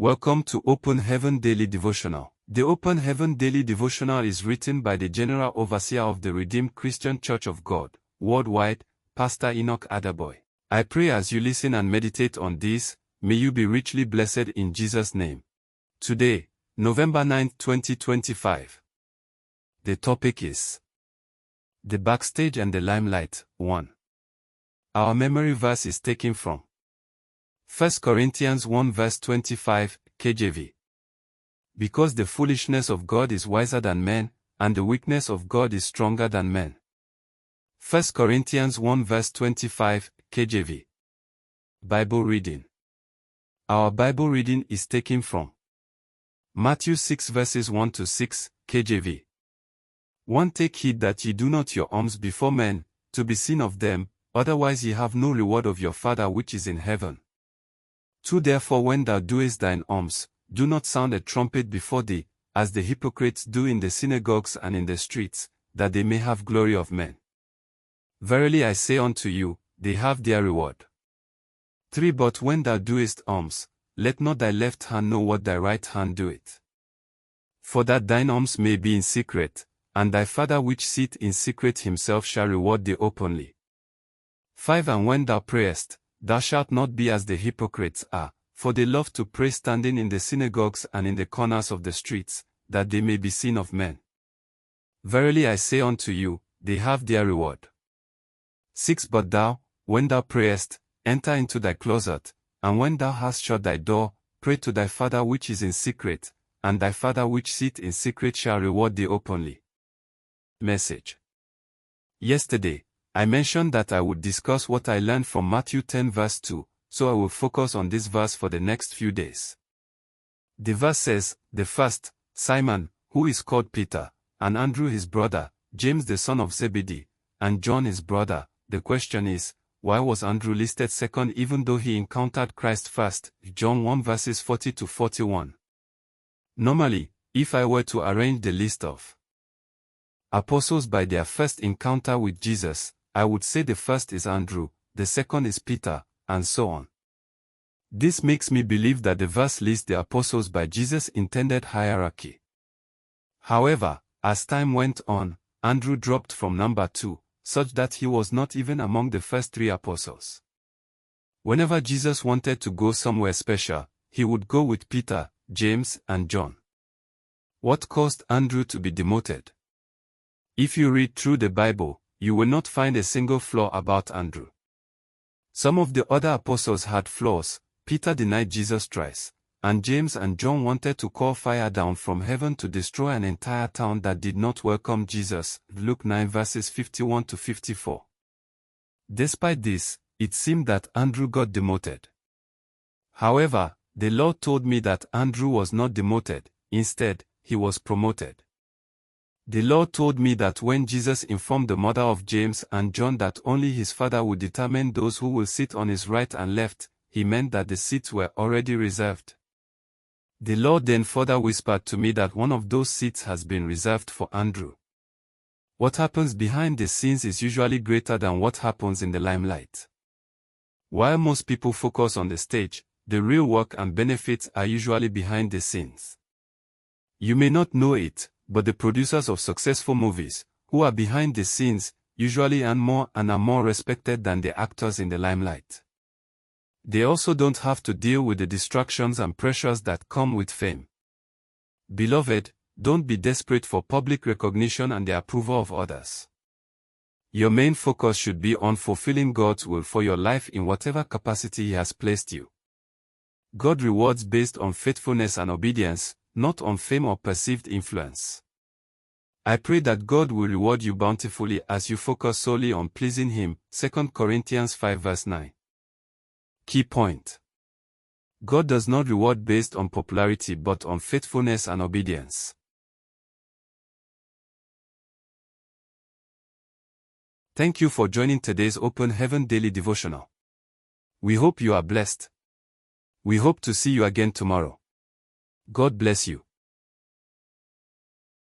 Welcome to Open Heaven Daily Devotional. The Open Heaven Daily Devotional is written by the General Overseer of the Redeemed Christian Church of God, worldwide, Pastor Enoch Adaboy. I pray as you listen and meditate on this, may you be richly blessed in Jesus' name. Today, November 9, 2025. The topic is The Backstage and the Limelight, 1. Our memory verse is taken from 1 Corinthians 1 verse 25, KJV. Because the foolishness of God is wiser than men, and the weakness of God is stronger than men. 1 Corinthians 1 verse 25, KJV. Bible reading. Our Bible reading is taken from Matthew 6 verses 1 to 6, KJV. 1. Take heed that ye do not your alms before men, to be seen of them, otherwise ye have no reward of your Father which is in heaven. 2. Therefore when thou doest thine alms, do not sound a trumpet before thee, as the hypocrites do in the synagogues and in the streets, that they may have glory of men. Verily I say unto you, they have their reward. 3. But when thou doest alms, let not thy left hand know what thy right hand doeth. For that thine alms may be in secret, and thy Father which sitteth in secret himself shall reward thee openly. 5. And when thou prayest, thou shalt not be as the hypocrites are, for they love to pray standing in the synagogues and in the corners of the streets, that they may be seen of men. Verily I say unto you, they have their reward. 6. But thou, when thou prayest, enter into thy closet, and when thou hast shut thy door, pray to thy Father which is in secret, and thy Father which sitteth in secret shall reward thee openly. Message. Yesterday, I mentioned that I would discuss what I learned from Matthew 10 verse 2, so I will focus on this verse for the next few days. The verse says, the first, Simon, who is called Peter, and Andrew his brother, James the son of Zebedee, and John his brother. The question is, why was Andrew listed second even though he encountered Christ first? John 1 verses 40 to 41. Normally, if I were to arrange the list of apostles by their first encounter with Jesus, I would say the first is Andrew, the second is Peter, and so on. This makes me believe that the verse lists the apostles by Jesus' intended hierarchy. However, as time went on, Andrew dropped from number 2, such that he was not even among the first 3 apostles. Whenever Jesus wanted to go somewhere special, he would go with Peter, James, and John. What caused Andrew to be demoted? If you read through the Bible, you will not find a single flaw about Andrew. Some of the other apostles had flaws. Peter denied Jesus thrice, and James and John wanted to call fire down from heaven to destroy an entire town that did not welcome Jesus. Luke 9 verses 51 to 54. Despite this, it seemed that Andrew got demoted. However, the Lord told me that Andrew was not demoted, instead, he was promoted. The Lord told me that when Jesus informed the mother of James and John that only his Father would determine those who will sit on his right and left, he meant that the seats were already reserved. The Lord then further whispered to me that one of those seats has been reserved for Andrew. What happens behind the scenes is usually greater than what happens in the limelight. While most people focus on the stage, the real work and benefits are usually behind the scenes. You may not know it, but the producers of successful movies, who are behind the scenes, usually earn more and are more respected than the actors in the limelight. They also don't have to deal with the distractions and pressures that come with fame. Beloved, don't be desperate for public recognition and the approval of others. Your main focus should be on fulfilling God's will for your life in whatever capacity He has placed you. God rewards based on faithfulness and obedience, not on fame or perceived influence. I pray that God will reward you bountifully as you focus solely on pleasing Him. 2 Corinthians 5 verse 9. Key point. God does not reward based on popularity but on faithfulness and obedience. Thank you for joining today's Open Heaven Daily Devotional. We hope you are blessed. We hope to see you again tomorrow. God bless you.